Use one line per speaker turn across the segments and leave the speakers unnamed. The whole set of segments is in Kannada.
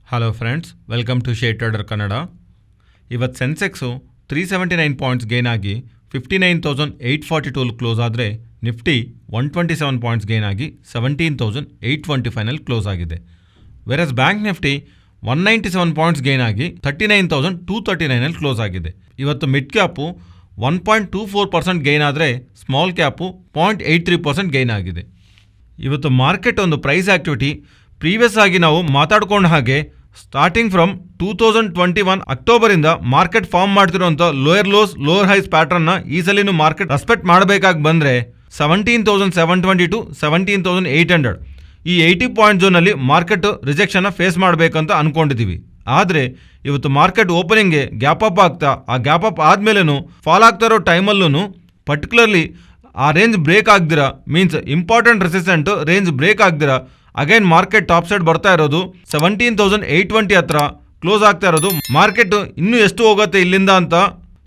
Hello friends, welcome to share trader Kannada. ಇವತ್ತು ಸೆನ್ಸೆಕ್ಸು 379 ಪಾಯಿಂಟ್ಸ್ ಗೇನ್ ಆಗಿ 59,842 ಕ್ಲೋಸ್ ಆದರೆ ನಿಫ್ಟಿ 127 ಪಾಯಿಂಟ್ಸ್ ಗೇನ್ ಆಗಿ 17,825 ಕ್ಲೋಸ್ ಆಗಿದೆ. Virus bank Nifty 197 points gain ಆಗಿ 39,239 ಕ್ಲೋಸ್ ಆಗಿದೆ. ಇವತ್ತು ಮಿಡ್ ಕ್ಯಾಪು 1.24% ಗೇನ್ ಆದರೆ ಸ್ಮಾಲ್ ಕ್ಯಾಪು 0.83% ಗೇನ್ ಆಗಿದೆ. ಇವತ್ತು ಮಾರ್ಕೆಟ್ ಒಂದು ಪ್ರೈಸ್ ಆಕ್ಟಿವಿಟಿ ಪ್ರೀವಿಯಸ್ ಆಗಿ ನಾವು ಮಾತಾಡ್ಕೊಂಡ ಹಾಗೆ ಸ್ಟಾರ್ಟಿಂಗ್ ಫ್ರಮ್ 2021 ಅಕ್ಟೋಬರಿಂದ ಮಾರ್ಕೆಟ್ ಫಾರ್ಮ್ ಮಾಡ್ತಿರೋಂಥ ಲೋಯರ್ ಲೋಸ್ ಲೋಯರ್ ಹೈಸ್ ಪ್ಯಾಟರ್ನ್ನ ಈ ಸಲಿನೂ ಮಾರ್ಕೆಟ್ ರೆಸ್ಪೆಕ್ಟ್ ಮಾಡಬೇಕಾಗಿ ಬಂದರೆ 17,720 to 17,800 ಈ 80 ಪಾಯಿಂಟ್ ಝೋನಲ್ಲಿ ಮಾರ್ಕೆಟ್ ರಿಜೆಕ್ಷನ್ನ ಫೇಸ್ ಮಾಡಬೇಕಂತ ಅಂದ್ಕೊಂಡಿದ್ದೀವಿ. ಆದರೆ ಇವತ್ತು ಮಾರ್ಕೆಟ್ ಓಪನಿಂಗ್ಗೆ ಗ್ಯಾಪ್ ಅಪ್ ಆಗ್ತಾ ಆ ಗ್ಯಾಪ್ ಅಪ್ ಆದಮೇಲೂ ಫಾಲ್ ಆಗ್ತಾ ಇರೋ ಟೈಮಲ್ಲೂ ಪರ್ಟಿಕ್ಯುಲರ್ಲಿ ಆ ರೇಂಜ್ ಬ್ರೇಕ್ ಆಗ್ದಿರಾ means important resistant range break ಆಗ್ದಿರಾ ಅಗೈನ್ ಮಾರ್ಕೆಟ್ ಟಾಪ್ ಸೈಡ್ ಬರ್ತಾ ಇರೋದು 17,820 ಹತ್ರ ಕ್ಲೋಸ್ ಆಗ್ತಾ ಇರೋದು. ಮಾರ್ಕೆಟ್ ಇನ್ನೂ ಎಷ್ಟು ಹೋಗುತ್ತೆ ಇಲ್ಲಿಂದ ಅಂತ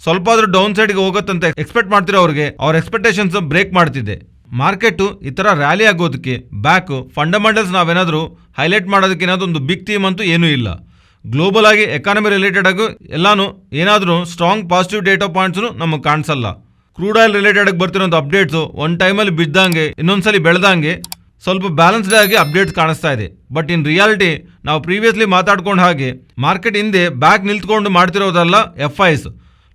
ಸ್ವಲ್ಪ ಆದ್ರೂ ಡೌನ್ ಸೈಡ್ಗೆ ಹೋಗುತ್ತೆ ಅಂತ ಎಕ್ಸ್ಪೆಕ್ಟ್ ಮಾಡ್ತಿರೋ ಅವ್ರಿಗೆ ಅವ್ರ ಎಕ್ಸ್ಪೆಕ್ಟೇಷನ್ಸ್ ಬ್ರೇಕ್ ಮಾಡ್ತಿದೆ. ಮಾರ್ಕೆಟ್ ಈ ಥರ ರ್ಯಾಲಿ ಆಗೋದಕ್ಕೆ ಬ್ಯಾಕ್ ಫಂಡಮೆಂಟಲ್ಸ್ ನಾವೇನಾದರೂ ಹೈಲೈಟ್ ಮಾಡೋದಕ್ಕೆ ಏನಾದರೂ ಒಂದು ಬಿಗ್ ಥೀಮ್ ಅಂತೂ ಏನೂ ಇಲ್ಲ. ಗ್ಲೋಬಲ್ ಆಗಿ ಎಕಾನಮಿ ರಿಲೇಟೆಡ್ ಆಗಿ ಎಲ್ಲಾನು ಏನಾದರೂ ಸ್ಟ್ರಾಂಗ್ ಪಾಸಿಟಿವ್ ಡೇಟಾ ಪಾಯಿಂಟ್ಸ್ನು ನಮಗೆ ಕಾಣಿಸಲ್ಲ. ಕ್ರೂಡ್ ಆಯಿಲ್ ರಿಲೇಟೆಡ್ ಆಗಿ ಬರ್ತಿರೋಂಥ ಅಪ್ಡೇಟ್ಸು ಒಂದು ಟೈಮಲ್ಲಿ ಬಿದ್ದಂಗೆ ಇನ್ನೊಂದ್ಸಲಿ ಬೆಳೆದಂಗೆ ಸ್ವಲ್ಪ ಬ್ಯಾಲೆನ್ಸ್ಡ್ ಆಗಿ ಅಪ್ಡೇಟ್ಸ್ ಕಾಣಿಸ್ತಾ ಇದೆ. ಬಟ್ ಇನ್ ರಿಯಾಲಿಟಿ ನಾವು ಪ್ರೀವಿಯಸ್ಲಿ ಮಾತಾಡ್ಕೊಂಡು ಹಾಗೆ ಮಾರ್ಕೆಟ್ ಹಿಂದೆ ಬ್ಯಾಕ್ ನಿಲ್ತ್ಕೊಂಡು ಮಾಡ್ತಿರೋದಲ್ಲ. FIs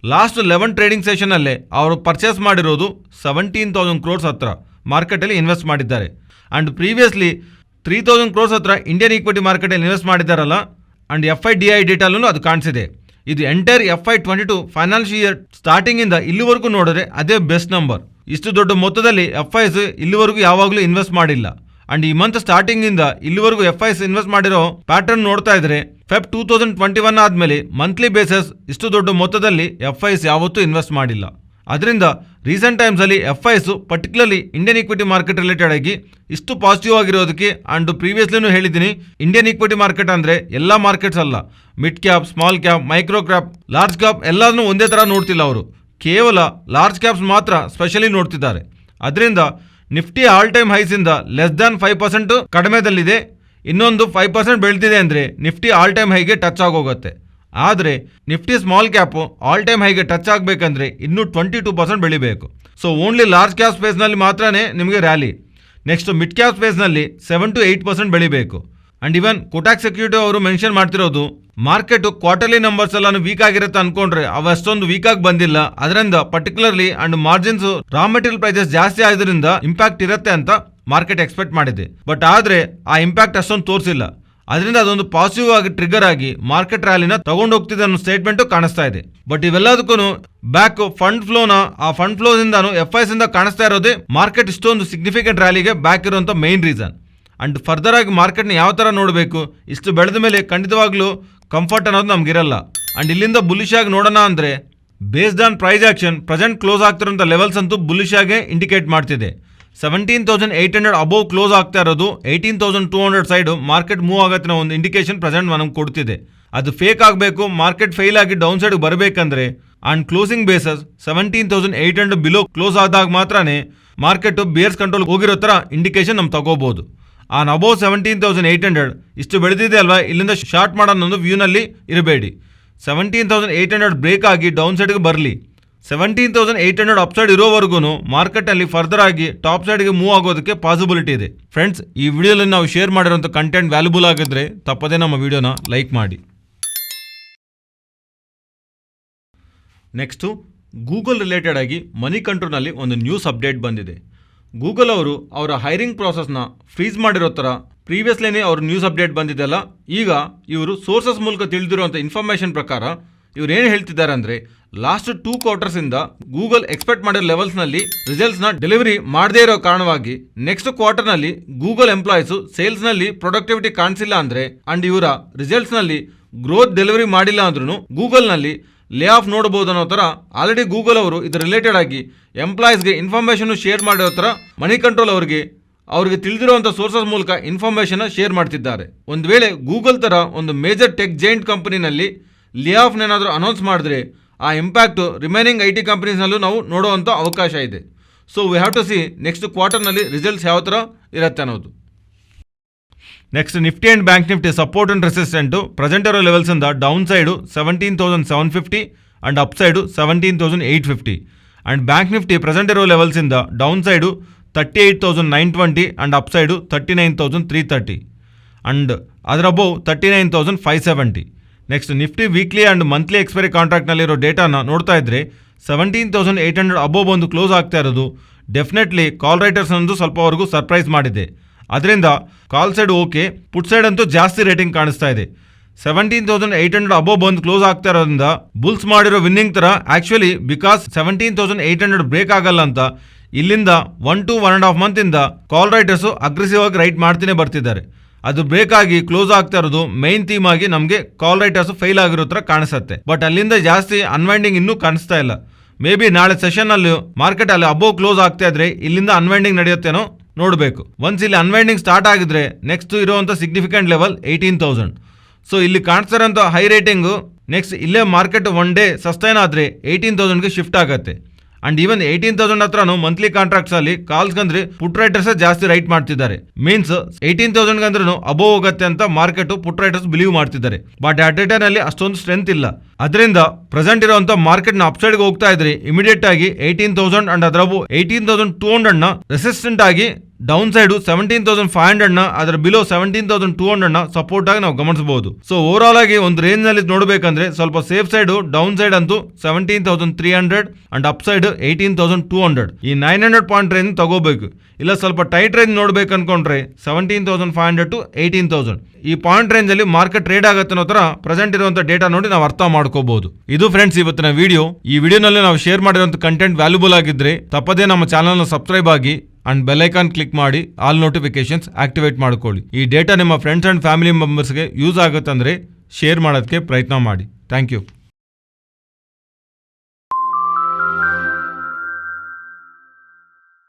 ಲಾಸ್ಟ್ 11 ಟ್ರೇಡಿಂಗ್ ಸೆಷನಲ್ಲೇ ಅವರು ಪರ್ಚೇಸ್ ಮಾಡಿರೋದು 17,000 ಕ್ರೋರ್ಸ್ ಹತ್ರ ಮಾರ್ಕೆಟಲ್ಲಿ ಇನ್ವೆಸ್ಟ್ ಮಾಡಿದ್ದಾರೆ. ಆ್ಯಂಡ್ ಪ್ರೀವಿಯಸ್ಲಿ 3,000 ಕ್ರೋರ್ಸ್ ಹತ್ರ ಇಂಡಿಯನ್ ಈಕ್ವಿಟಿ ಮಾರ್ಕೆಟಲ್ಲಿ ಇನ್ವೆಸ್ಟ್ ಮಾಡಿದ್ದಾರಲ್ಲ. ಆ್ಯಂಡ್ FIDI ಡೇಟಾಲೂ ಅದು ಕಾಣಿಸಿದೆ. ಇದು ಎಂಟೈರ್ FY22 ಫೈನಾನ್ಷಿಯಲ್ ಇಯರ್ ಸ್ಟಾರ್ಟಿಂಗಿಂದ ಇಲ್ಲಿವರೆಗೂ ನೋಡಿದ್ರೆ ಅದೇ ಬೆಸ್ಟ್ ನಂಬರ್. ಇಷ್ಟು ದೊಡ್ಡ ಮೊತ್ತದಲ್ಲಿ FIs ಇಲ್ಲಿವರೆಗೂ ಯಾವಾಗಲೂ ಇನ್ವೆಸ್ಟ್ ಮಾಡಿಲ್ಲ. ಆ್ಯಂಡ್ ಈ ಮಂತ್ ಸ್ಟಾರ್ಟಿಂಗಿಂದ ಇಲ್ಲಿವರೆಗೂ FIs ಇನ್ವೆಸ್ಟ್ ಮಾಡಿರೋ ಪ್ಯಾಟರ್ನ್ ನೋಡ್ತಾ ಇದ್ರೆ ಫೆಬ್ 2021 ಆದಮೇಲೆ ಮಂತ್ಲಿ ಬೇಸಸ್ ಇಷ್ಟು ದೊಡ್ಡ ಮೊತ್ತದಲ್ಲಿ FIs ಯಾವತ್ತೂ ಇನ್ವೆಸ್ಟ್ ಮಾಡಿಲ್ಲ. ಅದರಿಂದ ರೀಸೆಂಟ್ ಟೈಮ್ಸಲ್ಲಿ FIs particularly Indian equity market related ಆಗಿ ಇಷ್ಟು ಪಾಸಿಟಿವ್ ಆಗಿರೋದಕ್ಕೆ ಆ್ಯಂಡ್ ಪ್ರೀವಿಯಸ್ಲಿನೂ ಹೇಳಿದ್ದೀನಿ ಇಂಡಿಯನ್ ಈಕ್ವಿಟಿ ಮಾರ್ಕೆಟ್ ಅಂದರೆ ಎಲ್ಲ ಮಾರ್ಕೆಟ್ಸ್ ಅಲ್ಲ, mid cap, small cap, micro cap, large cap ಎಲ್ಲನೂ ಒಂದೇ ಥರ ನೋಡ್ತಿಲ್ಲ ಅವರು. ಕೇವಲ ಲಾರ್ಜ್ ಕ್ಯಾಪ್ಸ್ ಮಾತ್ರ ಸ್ಪೆಷಲಿ ನೋಡ್ತಿದ್ದಾರೆ. ಅದರಿಂದ ನಿಫ್ಟಿ ಆಲ್ ಟೈಮ್ ಹೈಸಿಂದ ಲೆಸ್ ದ್ಯಾನ್ 5% ಕಡಿಮೆದಲ್ಲಿದೆ. ಇನ್ನೊಂದು 5% ಬೆಳೆದಿದೆ ಅಂದರೆ ನಿಫ್ಟಿ ಆಲ್ ಟೈಮ್ ಹೈಗೆ ಟಚ್ ಆಗೋಗುತ್ತೆ. ಆದರೆ Nifty small cap all time ಹೈಗೆ ಟಚ್ ಆಗಬೇಕಂದ್ರೆ ಇನ್ನೂ 22% ಬೆಳಿಬೇಕು. ಸೊ ಓನ್ಲಿ ಲಾರ್ಜ್ ಕ್ಯಾಪ್ ಸ್ಪೇಸ್ನಲ್ಲಿ ಮಾತ್ರನೇ ನಿಮಗೆ ರ್ಯಾಲಿ. ನೆಕ್ಸ್ಟ್ ಮಿಡ್ ಕ್ಯಾಪ್ ಸ್ಪೇಸ್ನಲ್ಲಿ 7 to 8% ಬೆಳಿಬೇಕು. ಆ್ಯಂಡ್ ಇವನ್ ಕೋಟಕ್ ಸೆಕ್ಯೂರಿಟಿ ಅವರು ಮೆನ್ಷನ್ ಮಾಡ್ತಿರೋದು ಮಾರ್ಕೆಟ್ ಕ್ವಾರ್ಟರ್ಲಿ ನಂಬರ್ಸ್ ಎಲ್ಲ ವೀಕ್ ಆಗಿರುತ್ತೆ ಅನ್ಕೊಂಡ್ರೆ ಅವು ಅಷ್ಟೊಂದು ವೀಕ್ ಆಗಿ ಬಂದಿಲ್ಲ. ಅದರಿಂದ particularly and margins raw material prices ಜಾಸ್ತಿ ಆದ್ರಿಂದ ಇಂಪ್ಯಾಕ್ಟ್ ಇರುತ್ತೆ ಅಂತ ಮಾರ್ಕೆಟ್ ಎಕ್ಸ್ಪೆಕ್ಟ್ ಮಾಡಿದೆ. ಬಟ್ ಆದರೆ ಆ ಇಂಪ್ಯಾಕ್ಟ್ ಅಷ್ಟೊಂದು ತೋರಿಸಿಲ್ಲ. ಅದರಿಂದ ಅದೊಂದು ಪಾಸಿಟಿವ್ ಆಗಿ ಟ್ರಿಗರ್ ಆಗಿ ಮಾರ್ಕೆಟ್ ರ್ಯಾಲಿನ ತಗೊಂಡು ಹೋಗ್ತಿದೆ ಅನ್ನೋ ಸ್ಟೇಟ್ಮೆಂಟು ಕಾಣಿಸ್ತಾ ಇದೆ. ಬಟ್ ಇವೆಲ್ಲದಕ್ಕೂ ಬ್ಯಾಕ್ ಫಂಡ್ ಫ್ಲೋನ ಆ ಫಂಡ್ ಫ್ಲೋದಿಂದಾನು FIs ಇಂದ ಕಾಣಿಸ್ತಾ ಇರೋದೇ ಮಾರ್ಕೆಟ್ ಇಷ್ಟೊಂದು ಸಿಗ್ನಿಫಿಕೆಂಟ್ ರ್ಯಾಲಿಗೆ ಬ್ಯಾಕ್ ಇರುವಂಥ ಮೈನ್ ರೀಸನ್. ಅಂಡ್ ಫರ್ದರ್ ಆಗಿ ಮಾರ್ಕೆಟ್ನ ಯಾವ ಥರ ನೋಡಬೇಕು, ಇಷ್ಟು ಬೆಳೆದ ಮೇಲೆ ಖಂಡಿತವಾಗ್ಲೂ ಕಂಫರ್ಟ್ ಅನ್ನೋದು ನಮಗಿರಲ್ಲ. ಅಂಡ್ ಇಲ್ಲಿಂದ ಬುಲಿಶ್ ಆಗಿ ನೋಡೋಣ ಅಂದರೆ based on price action present close ಆಗ್ತಿರೋಂಥ ಲೆವೆಲ್ಸ್ ಅಂತೂ ಬುಲಿಶ್ ಆಗೇ ಇಂಡಿಕೇಟ್ ಮಾಡ್ತಿದೆ. 17,800 ಅಬೋವ್ ಕ್ಲೋಸ್ ಆಗ್ತಾ ಇರೋದು 18,200 ಸೈಡ್ ಮಾರ್ಕೆಟ್ ಮೂವ್ ಆಗತ್ತೆ ಅನ್ನೋ ಒಂದು ಇಂಡಿಕೇಶನ್ ಪ್ರೆಸೆಂಟ್ ನಮಗೆ ಕೊಡ್ತಿದೆ. ಅದು ಫೇಕ್ ಆಗಬೇಕು, ಮಾರ್ಕೆಟ್ ಫೇಲ್ ಆಗಿ ಡೌನ್ ಸೈಡ್ ಬರಬೇಕಂದ್ರೆ and closing basis 17,800 below close ಆದಾಗ ಮಾತ್ರನೇ ಮಾರ್ಕೆಟ್ ಬಿಯರ್ಸ್ ಕಂಟ್ರೋಲ್ ಹೋಗಿರೋ ಥರ ಇಂಡಿಕೇಶನ್ ನಮ್ಗೆ ತಗೋಬಹುದು. ಆನ್ ಅಬೋವ್ 17,800 ಇಷ್ಟು ಬೆಳೆದಿದೆ ಅಲ್ವಾ, ಇಲ್ಲಿಂದ ಶಾರ್ಟ್ ಮಾಡೋನ್ನೊಂದು ವ್ಯೂನಲ್ಲಿ ಇರಬೇಡಿ. 17,800 ಬ್ರೇಕ್ ಆಗಿ ಡೌನ್ ಸೈಡ್ಗೆ ಬರಲಿ. 17,800 ಅಪ್ಸೈಡ್ ಇರೋವರೆಗೂ ಮಾರ್ಕೆಟಲ್ಲಿ ಫರ್ದರ್ ಆಗಿ ಟಾಪ್ ಸೈಡ್ಗೆ ಮೂವ್ ಆಗೋದಕ್ಕೆ ಪಾಸಿಬಿಲಿಟಿ ಇದೆ. ಫ್ರೆಂಡ್ಸ್, ಈ ವಿಡಿಯೋಲಿ ನಾವು ಶೇರ್ ಮಾಡಿರೋಂಥ ಕಂಟೆಂಟ್ ವ್ಯಾಲ್ಯೂಬಲ್ ಆಗಿದ್ರೆ ತಪ್ಪದೇ ನಮ್ಮ ವಿಡಿಯೋನ ಲೈಕ್ ಮಾಡಿ. ನೆಕ್ಸ್ಟು ಗೂಗಲ್ ರಿಲೇಟೆಡ್ ಆಗಿ ಮನಿ ಕಂಟ್ರೋಲ್ನಲ್ಲಿ ಒಂದು ನ್ಯೂಸ್ ಅಪ್ಡೇಟ್ ಬಂದಿದೆ. ಗೂಗಲ್ ಅವರು ಅವರ ಹೈರಿಂಗ್ ಪ್ರಾಸೆಸ್ನ ಫ್ರೀಸ್ ಮಾಡಿರೋ ಥರ ಪ್ರೀವಿಯಸ್ಲೇನೇ ಅವ್ರ ನ್ಯೂಸ್ ಅಪ್ಡೇಟ್ ಬಂದಿದ್ದೆಲ್ಲ. ಈಗ ಇವರು ಸೋರ್ಸಸ್ ಮೂಲಕ ತಿಳಿದಿರುವಂಥ ಇನ್ಫಾರ್ಮೇಷನ್ ಪ್ರಕಾರ ಇವ್ರು ಏನು ಹೇಳ್ತಿದ್ದಾರೆ ಅಂದರೆ ಲಾಸ್ಟ್ 2 ಕ್ವಾರ್ಟರ್ಸಿಂದ ಗೂಗಲ್ ಎಕ್ಸ್ಪೆಕ್ಟ್ ಮಾಡಿರೋ ಲೆವೆಲ್ಸ್ನಲ್ಲಿ ರಿಸಲ್ಟ್ಸ್ನ ಡೆಲಿವರಿ ಮಾಡದೇ ಇರೋ ಕಾರಣವಾಗಿ ನೆಕ್ಸ್ಟ್ ಕ್ವಾರ್ಟರ್ನಲ್ಲಿ ಗೂಗಲ್ ಎಂಪ್ಲಾಯೀಸು ಸೇಲ್ಸ್ನಲ್ಲಿ ಪ್ರೊಡಕ್ಟಿವಿಟಿ ಕಾಣಿಸಿಲ್ಲ ಅಂದರೆ ಅಂಡ್ ಇವರ ರಿಸಲ್ಟ್ಸ್ನಲ್ಲಿ ಗ್ರೋತ್ ಡೆಲಿವರಿ ಮಾಡಿಲ್ಲ ಅಂದ್ರೂ ಗೂಗಲ್ನಲ್ಲಿ ಲೇ ಆಫ್ ನೋಡಬಹುದು ಅನ್ನೋ ಥರ ಆಲ್ರೆಡಿ ಗೂಗಲ್ ಅವರು ಇದರ ರಿಲೇಟೆಡ್ ಆಗಿ ಎಂಪ್ಲಾಯೀಸ್ಗೆ ಇನ್ಫಾರ್ಮೇಷನ್ ಶೇರ್ ಮಾಡಿರೋ ಥರ ಮನಿ ಕಂಟ್ರೋಲ್ ಅವ್ರಿಗೆ ತಿಳಿದಿರುವಂಥ ಸೋರ್ಸಸ್ ಮೂಲಕ ಇನ್ಫಾರ್ಮೇಷನ್ ಶೇರ್ ಮಾಡ್ತಿದ್ದಾರೆ. ಒಂದು ವೇಳೆ ಗೂಗಲ್ ಥರ ಒಂದು ಮೇಜರ್ ಟೆಕ್ ಜೈಂಟ್ ಕಂಪನಿನಲ್ಲಿ ಲೇ ಆಫ್ನೇನಾದರೂ ಅನೌನ್ಸ್ ಮಾಡಿದ್ರೆ ಆ ಇಂಪ್ಯಾಕ್ಟು ರಿಮೈನಿಂಗ್ IT ಕಂಪನೀಸ್ನಲ್ಲೂ ನಾವು ನೋಡುವಂಥ ಅವಕಾಶ ಇದೆ. So we have to see next ಕ್ವಾರ್ಟರ್ನಲ್ಲಿ ರಿಸಲ್ಟ್ಸ್ ಯಾವ ಥರ ಇರುತ್ತೆ ಅನ್ನೋದು. Next Nifty and bank Nifty support and resistant present ಇರೋ ಲೆವೆಲ್ಸಿಂದ down side 17,750 and up side 17,850 and bank Nifty present ಇರೋ ಲೆವೆಲ್ಸಿಂದ down side 38,920 and up side 39,330 and ಅದರ above 39,570. Next Nifty weekly and monthly expiry ಕಾಂಟ್ರಾಕ್ಟ್ನಲ್ಲಿರೋ ಡೇಟಾನ ನೋಡ್ತಾ ಇದ್ದರೆ 17,800 ಅಬೋವ್ ಬಂದು ಕ್ಲೋಸ್ ಆಗ್ತಾ ಇರೋದು ಡೆಫಿನೆಟ್ಲಿ ಕಾಲ್ ರೈಟರ್ಸ್ ಅನ್ನೋದು ಸ್ವಲ್ಪವರೆಗೂ ಸರ್ಪ್ರೈಸ್ ಮಾಡಿದೆ. ಅದರಿಂದ ಕಾಲ್ ಸೈಡ್ ಓಕೆ, ಪುಟ್ ಸೈಡ್ ಅಂತೂ ಜಾಸ್ತಿ ರೇಟಿಂಗ್ ಕಾಣಿಸ್ತಾ ಇದೆ. 17,800 ಅಬೋವ್ ಬಂದು ಕ್ಲೋಸ್ ಆಗ್ತಾ ಇರೋದ್ರಿಂದ ಬುಲ್ಸ್ ಮಾಡಿರೋ ವಿನ್ನಿಂಗ್ ಥರ ಆ್ಯಕ್ಚುಲಿ ಬಿಕಾಸ್ 17,800 ಬ್ರೇಕ್ ಆಗಲ್ಲ ಅಂತ ಇಲ್ಲಿಂದ 1 to 1.5 ಮಂತಿಂದ ಕಾಲ್ ರೈಟರ್ಸು ಅಗ್ರೆಸಿವ್ ಆಗಿ ರೈಟ್ ಮಾಡ್ತಾನೆ ಬರ್ತಿದ್ದಾರೆ. ಅದು ಬ್ರೇಕ್ ಆಗಿ ಕ್ಲೋಸ್ ಆಗ್ತಾ ಇರೋದು ಮೈನ್ ಥೀಮ್ ಆಗಿ ನಮಗೆ ಕಾಲ್ ರೈಟರ್ಸ್ ಫೇಲ್ ಆಗಿರೋ ಥರ ಕಾಣಿಸುತ್ತೆ. ಬಟ್ ಅಲ್ಲಿಂದ ಜಾಸ್ತಿ ಅನ್ವೈಂಡಿಂಗ್ ಇನ್ನೂ ಕಾಣಿಸ್ತಾ ಇಲ್ಲ. ಮೇ ಬಿ ನಾಳೆ ಸೆಷನ್ನಲ್ಲಿ ಮಾರ್ಕೆಟ್ ಅಲ್ಲಿ ಅಬೋವ್ ಕ್ಲೋಸ್ ಆಗ್ತಾ ಇದ್ರೆ ಇಲ್ಲಿಂದ ಅನ್ವೈಂಡಿಂಗ್ ನಡೆಯುತ್ತೇನೋ ನೋಡಬೇಕು. ಒನ್ಸ್ ಇಲ್ಲಿ ಅನ್ವೈಂಡಿಂಗ್ ಸ್ಟಾರ್ಟ್ ಆಗಿದ್ರೆ ನೆಕ್ಸ್ಟ್ ಇರುವಂಥ ಸಿಗ್ನಿಫಿಕೆಂಟ್ ಲೆವೆಲ್ 18,000. ಸೊ ಇಲ್ಲಿ ಕಾಣಿಸ್ತಾರಂಥ ಹೈ ರೇಟಿಂಗು ನೆಕ್ಸ್ಟ್ ಇಲ್ಲೇ ಮಾರ್ಕೆಟ್ ಒನ್ ಡೇ ಸಸ್ಟೈನ್ ಆದರೆ 18,000ಗೆ ಶಿಫ್ಟ್ ಆಗುತ್ತೆ. ಅಂಡ್ ಈವನ್ 18,000 ಹತ್ರನೂ ಮಂತ್ಲಿ ಕಾಂಟ್ರಾಕ್ಟ್ಸ್ ಅಲ್ಲಿ ಕಾಲ್ಸ್ ಅಂದ್ರೆ ಪುಟ್ ರೈಟರ್ಸ್ ಜಾಸ್ತಿ ರೈಟ್ ಮಾಡ್ತಿದ್ದಾರೆ. ಮೀನ್ಸ್ 18,000 ಅಂದ್ರೂ ಅಬೋವ್ ಹೋಗುತ್ತೆ ಅಂತ ಮಾರ್ಕೆಟ್ ಪುಟ್ ರೈಟರ್ಸ್ ಬಿಲೀವ್ ಮಾಡ್ತಿದ್ದಾರೆ. ಬಟ್ ಆ ಡೇಟಾನಲ್ಲಿ ಅಲ್ಲಿ ಅಷ್ಟೊಂದು ಸ್ಟ್ರೆಂತ್ ಇಲ್ಲ. ಅದರಿಂದ ಪ್ರೆಸೆಂಟ್ ಇರುವಂತ ಮಾರ್ಕೆಟ್ ನ ಅಪ್ಸೈಡ್ಗೆ ಹೋಗ್ತಾ ಇದ್ರೆ ಇಮಿಡಿಯೇಟ್ ಆಗಿ 18,000 ಅಂಡ್ ಅದರ 18,200 ನ ರೆಸಿಸ್ಟೆಂಟ್ ಆಗಿ ಡೌನ್ ಸೈಡ್ 17,500 ನ ಅದರ ಬಿಲೋ 17,200 ನ ಸಪೋರ್ಟ್ ಆಗಿ ನಾವು ಗಮನಿಸಬಹುದು. ಸೊ ಓವರ್ ಆಲ್ ಆಗಿ ಒಂದು ರೇಂಜ್ ನಲ್ಲಿ ನೋಡಬೇಕಂದ್ರೆ ಸ್ವಲ್ಪ ಸೇಫ್ ಸೈಡ್ ಡೌನ್ ಸೈಡ್ ಅಂತೂ 17,300 ಅಂಡ್ ಅಪ್ ಸೈಡ್ 18,200 ಈ 900 ಪಾಯಿಂಟ್ ರೇಂಜ್ ತಗೋಬೇಕು. ಇಲ್ಲ ಸ್ವಲ್ಪ ಟೈಟ್ ರೇಂಜ್ ನೋಡ್ಬೇಕು ಅನ್ಕೊಂಡ್ರೆ 17,500 to 18,000 ಈ ಪಾಯಿಂಟ್ ರೇಂಜ್ ಅಲ್ಲಿ ಮಾರ್ಕೆಟ್ ಟ್ರೇಡ್ ಆಗುತ್ತೆ ಅನ್ನೋ ತರ ಪ್ರೆಸೆಂಟ್ ಇರುವಂತ ಡೇಟಾ ನೋಡಿ ನಾವು ಅರ್ಥ ಮಾಡ್ಕೋಬಹುದು. ಇದು ಫ್ರೆಂಡ್ಸ್ ಇವತ್ತಿನ ವಿಡಿಯೋ. ಈ ವಿಡಿಯೋನಲ್ಲಿ ನಾವು ಶೇರ್ ಮಾಡಿರುವಂತ ಕಂಟೆಂಟ್ ವ್ಯಾಲ್ಯೂಬಲ್ ಆಗಿದ್ರೆ ತಪ್ಪದೇ ನಮ್ಮ ಚಾನಲ್ ನ ಸಬ್ಸ್ಕ್ರೈಬ್ ಆಗಿ ಅಂಡ್ ಬೆಲ್ ಐಕಾನ್ ಕ್ಲಿಕ್ ಮಾಡಿ ಆಲ್ ನೋಟಿಫಿಕೇಶನ್ಸ್ ಆಕ್ಟಿವೇಟ್ ಮಾಡ್ಕೊಳ್ಳಿ. ಈ ಡೇಟಾ ನಿಮ್ಮ ಫ್ರೆಂಡ್ಸ್ ಅಂಡ್ ಫ್ಯಾಮಿಲಿ ಮೆಂಬರ್ಸ್ಗೆ ಯೂಸ್ ಆಗುತ್ತಂದ್ರೆ ಶೇರ್ ಮಾಡೋದಕ್ಕೆ ಪ್ರಯತ್ನ ಮಾಡಿ. Thank you.